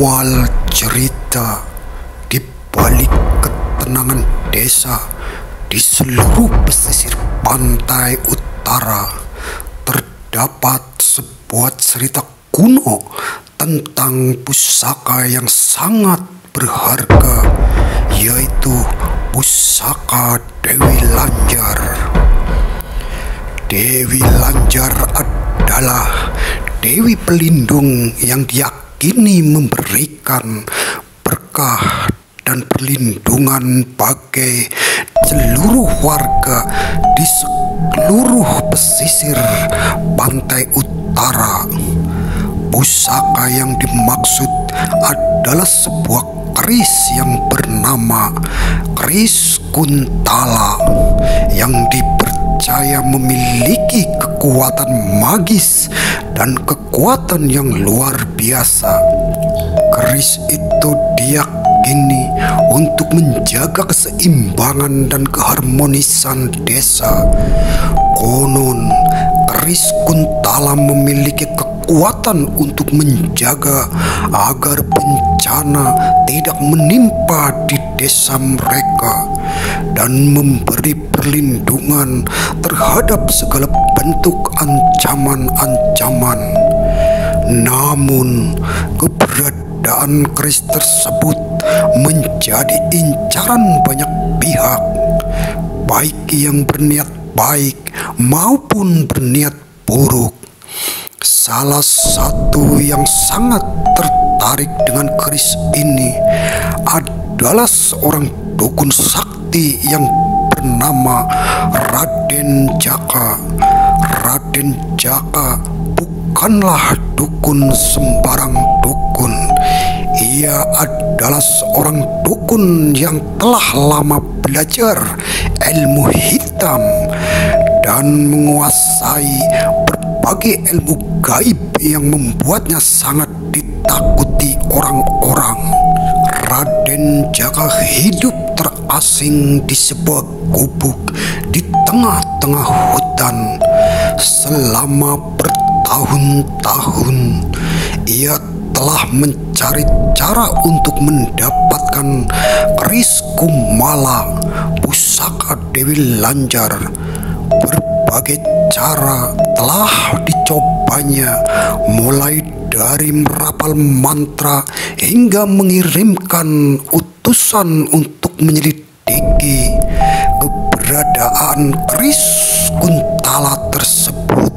Awal cerita di balik ketenangan desa di seluruh pesisir pantai utara terdapat sebuah cerita kuno tentang pusaka yang sangat berharga, yaitu pusaka Dewi Lanjar. Dewi Lanjar adalah dewi pelindung yang diyakini memberikan berkah dan perlindungan bagi seluruh warga di seluruh pesisir pantai utara. Pusaka yang dimaksud adalah sebuah keris yang bernama keris Kuntala yang dipercaya memiliki kekuatan magis dan kekuatan yang luar biasa. Keris itu diyakini untuk menjaga keseimbangan dan keharmonisan desa. Konon, keris Kuntala memiliki kekuatan untuk menjaga agar bencana tidak menimpa di desa mereka dan memberi perlindungan terhadap segala bentuk ancaman-ancaman. Namun, keberadaan keris tersebut menjadi incaran banyak pihak, baik yang berniat baik maupun berniat buruk. Salah satu yang sangat tertarik dengan keris ini adalah seorang dukun sakti yang bernama Raden Jaka. Raden Jaka bukanlah dukun sembarang dukun. Ia adalah seorang dukun yang telah lama belajar ilmu hitam dan menguasai berbagai ilmu gaib yang membuatnya sangat ditakuti orang-orang. Raden Jaka hidup terasing di sebuah gubuk di tengah-tengah hutan. Selama bertahun-tahun, ia telah mencari cara untuk mendapatkan keris Kumala, pusaka Dewi Lanjar. Berbagai cara telah dicobanya, mulai dari merapal mantra hingga mengirimkan utusan untuk menyelidiki keberadaan keris Kuntala tersebut.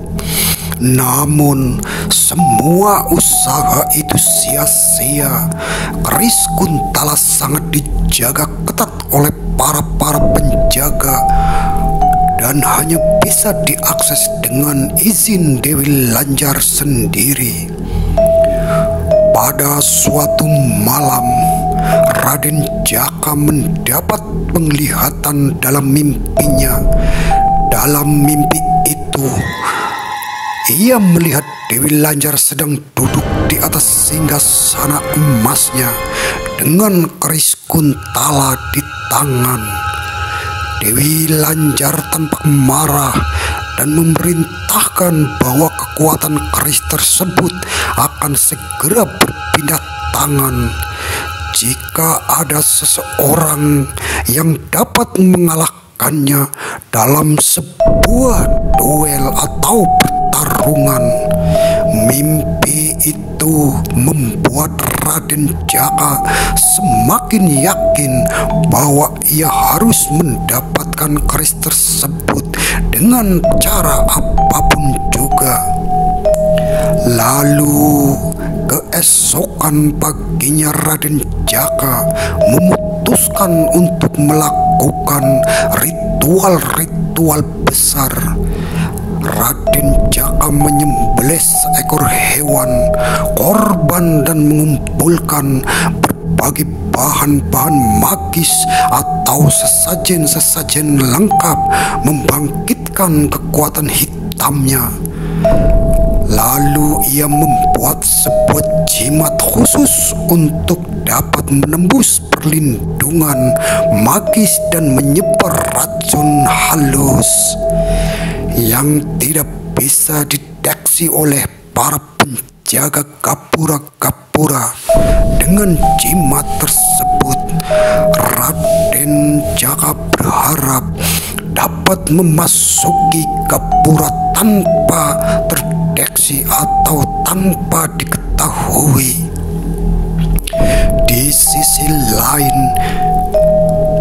Namun, semua usaha itu sia-sia. Keris Kuntala sangat dijaga ketat oleh para penjaga dan hanya bisa diakses dengan izin Dewi Lanjar sendiri. Pada suatu malam, Raden Jaka mendapat penglihatan dalam mimpinya. Dalam mimpi itu, ia melihat Dewi Lanjar sedang duduk di atas singgasana emasnya dengan keris Kuntala di tangan. Dewi Lanjar tampak marah dan memerintahkan bahwa kekuatan keris tersebut akan segera berpindah tangan. Jika ada seseorang yang dapat mengalahkannya dalam sebuah duel atau pertarungan. Mimpi itu membuat Raden Jaka semakin yakin bahwa ia harus mendapatkan keris tersebut dengan cara apapun juga. Lalu keesokan paginya Raden Jaka memutuskan untuk melakukan ritual-ritual besar. Raden Jaka menyembelih seekor hewan korban dan mengumpulkan berbagai bahan-bahan magis atau sesajen-sesajen lengkap membangkitkan kekuatan hitamnya. Lalu ia membuat sebuah jimat khusus untuk dapat menembus perlindungan magis dan menyebar racun halus yang tidak bisa dideteksi oleh para penjaga gapura-gapura. Dengan jimat tersebut, Raden Jaka berharap dapat memasuki gapura tanpa terdeteksi atau tanpa diketahui. Di sisi lain,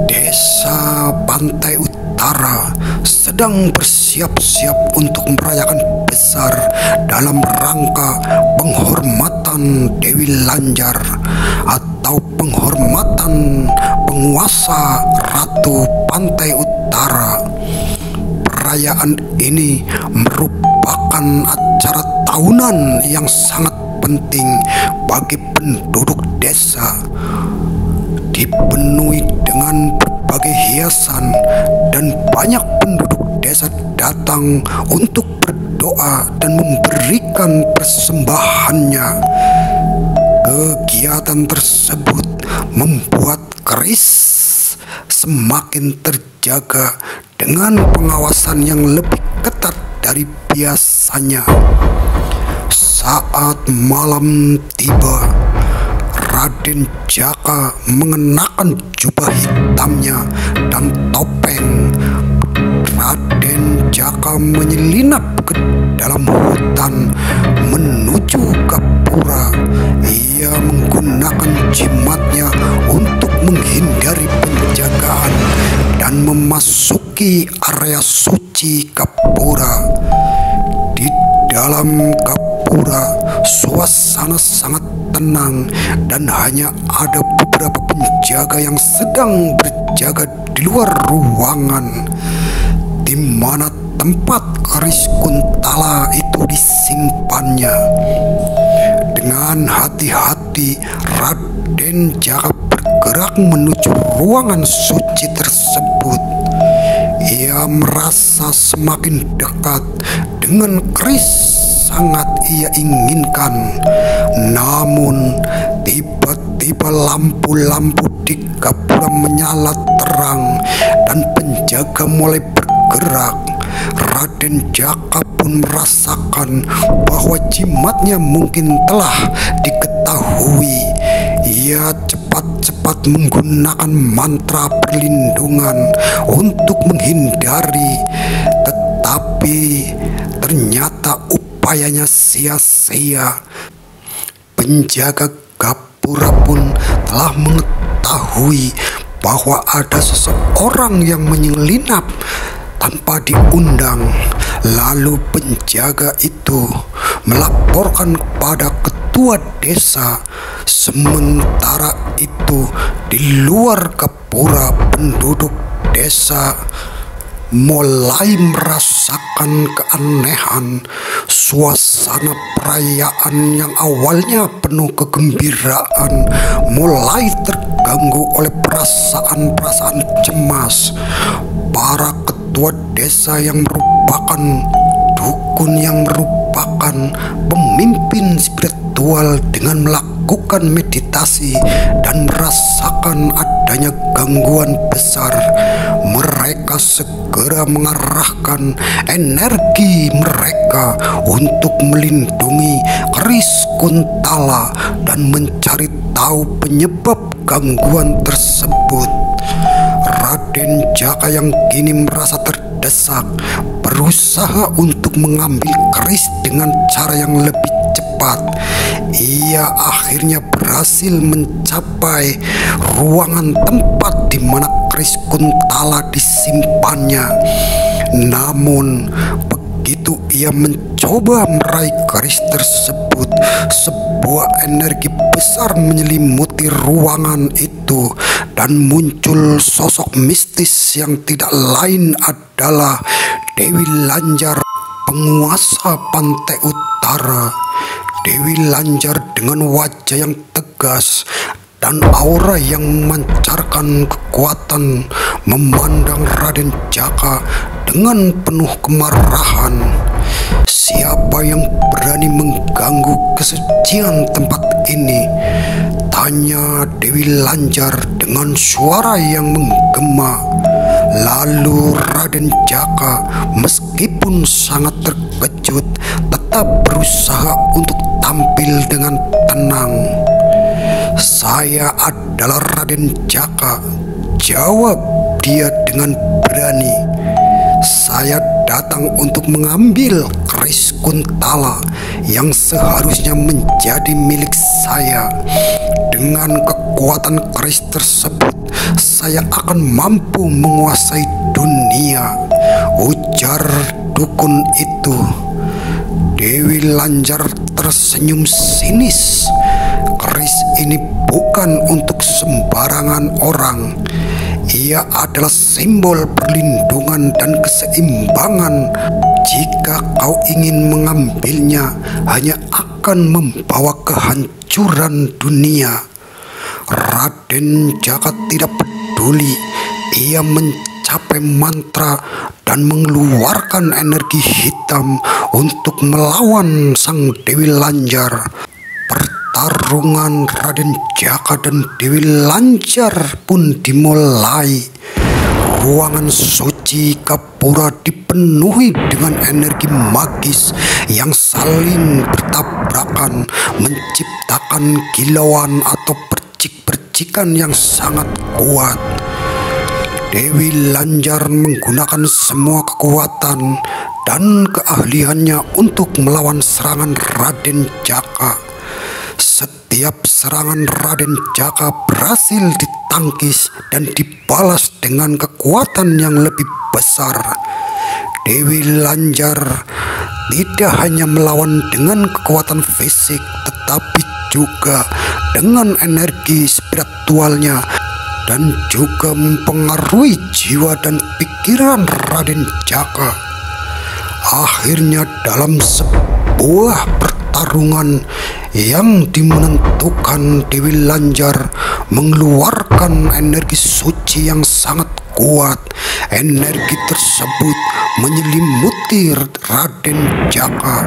desa pantai utara sedang bersiap-siap untuk merayakan besar dalam rangka penghormatan Dewi Lanjar atau penghormatan penguasa Ratu Pantai Utara. Perayaan ini merupakan acara tahunan yang sangat penting bagi penduduk desa, dipenuhi dengan berbagai hiasan dan banyak penduduk desa datang untuk berdoa dan memberikan persembahannya. Kegiatan tersebut membuat keris semakin terjaga dengan pengawasan yang lebih ketat dari biasanya. Saat malam tiba, Raden Jaka mengenakan jubah hitamnya dan topeng. Raden Jaka menyelinap ke dalam hutan menuju gapura. Ia menggunakan jimatnya untuk menghindari penjagaan dan memasuki area suci gapura. Di dalam gapura, suasana sangat tenang dan hanya ada beberapa penjaga yang sedang berjaga di luar ruangan di mana tempat keris Kuntala itu disimpannya. Dengan hati-hati, Raden Jaka bergerak menuju ruangan suci tersebut. Ia merasa semakin dekat dengan keris sangat ia inginkan. Namun tiba-tiba lampu-lampu di gapura menyala terang dan penjaga mulai bergerak. Raden Jaka pun merasakan bahwa jimatnya mungkin telah diketahui. Ia cepat-cepat menggunakan mantra perlindungan untuk menghindari, tetapi ternyata upayanya sia-sia. Penjaga gapura pun telah mengetahui bahwa ada seseorang yang menyelinap tanpa diundang. Lalu penjaga itu melaporkan kepada ketua desa. Sementara itu, di luar gapura, penduduk desa mulai merasakan keanehan. Suasana perayaan yang awalnya penuh kegembiraan mulai terganggu oleh perasaan-perasaan cemas. Para ketua desa yang merupakan dukun, yang merupakan pemimpin spiritual, dengan melakukan meditasi dan merasakan adanya gangguan besar, mereka segera mengarahkan energi mereka untuk melindungi keris Kuntala dan mencari tahu penyebab gangguan tersebut. Raden Jaka yang kini merasa terdesak berusaha untuk mengambil keris dengan cara yang lebih cepat. Ia akhirnya berhasil mencapai ruangan tempat di mana keris Kuntala disimpannya. Namun begitu ia mencoba meraih keris tersebut, sebuah energi besar menyelimuti ruangan itu dan muncul sosok mistis yang tidak lain adalah Dewi Lanjar, penguasa Pantai Utara. Dewi Lanjar dengan wajah yang tegas dan aura yang memancarkan kekuatan memandang Raden Jaka dengan penuh kemarahan. Siapa yang berani mengganggu kesucian tempat ini? Tanya Dewi Lanjar dengan suara yang menggema. Lalu Raden Jaka meskipun sangat terkejut tetap berusaha untuk tampil dengan tenang. "Saya adalah Raden Jaka," jawab dia dengan berani. "Saya datang untuk mengambil keris Kuntala yang seharusnya menjadi milik saya. Dengan kekuatan keris tersebut, saya akan mampu menguasai dunia," ujar dukun itu. Dewi Lanjar tersenyum sinis. "Keris ini bukan untuk sembarangan orang. Ia adalah simbol perlindungan dan keseimbangan. Jika kau ingin mengambilnya, hanya akan membawa kehancuran dunia." Raden Jaka tidak peduli. Ia mencapai mantra dan mengeluarkan energi hitam untuk melawan sang Dewi Lanjar. Pertarungan Raden Jaka dan Dewi Lanjar pun dimulai. Ruangan suci Gapura dipenuhi dengan energi magis yang saling bertabrakan, menciptakan kilauan atau percikan yang sangat kuat. Dewi Lanjar menggunakan semua kekuatan dan keahliannya untuk melawan serangan Raden Jaka. Setiap serangan Raden Jaka berhasil ditangkis dan dibalas dengan kekuatan yang lebih besar. Dewi Lanjar tidak hanya melawan dengan kekuatan fisik, tetapi juga dengan energi spiritualnya dan juga mempengaruhi jiwa dan pikiran Raden Jaka. Akhirnya dalam sebuah pertarungan yang menentukan, Dewi Lanjar mengeluarkan energi suci yang sangat kuat. Energi tersebut menyelimuti Raden Jaka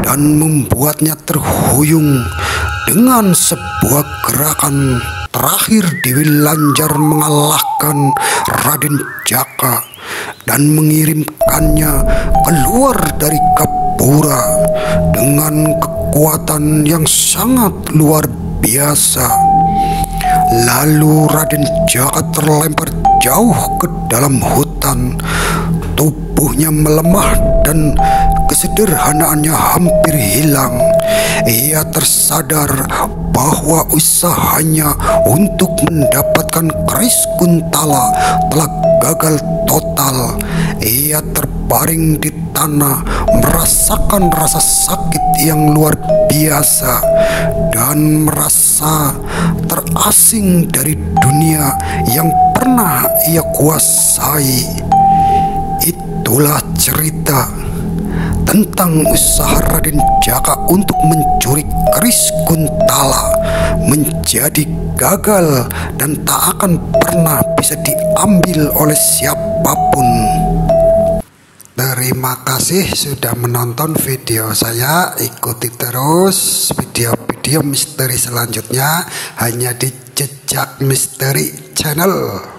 dan membuatnya terhuyung. Dengan sebuah gerakan terakhir, Dewi Lanjar mengalahkan Raden Jaka dan mengirimkannya keluar dari Gapura dengan kekuatan yang sangat luar biasa. Lalu Raden Jaka terlempar jauh ke dalam hutan. Tubuhnya melemah dan kesederhanaannya hampir hilang. Ia tersadar bahwa usahanya untuk mendapatkan keris Kuntala telah gagal total. Ia terbaring di tanah, merasakan rasa sakit yang luar biasa dan merasa terasing dari dunia yang pernah ia kuasai. Itulah cerita tentang usaha Raden Jaka untuk mencuri keris Kuntala menjadi gagal dan tak akan pernah bisa diambil oleh siapapun. Terima kasih sudah menonton video saya. Ikuti terus video-video misteri selanjutnya hanya di Jejak Misteri Channel.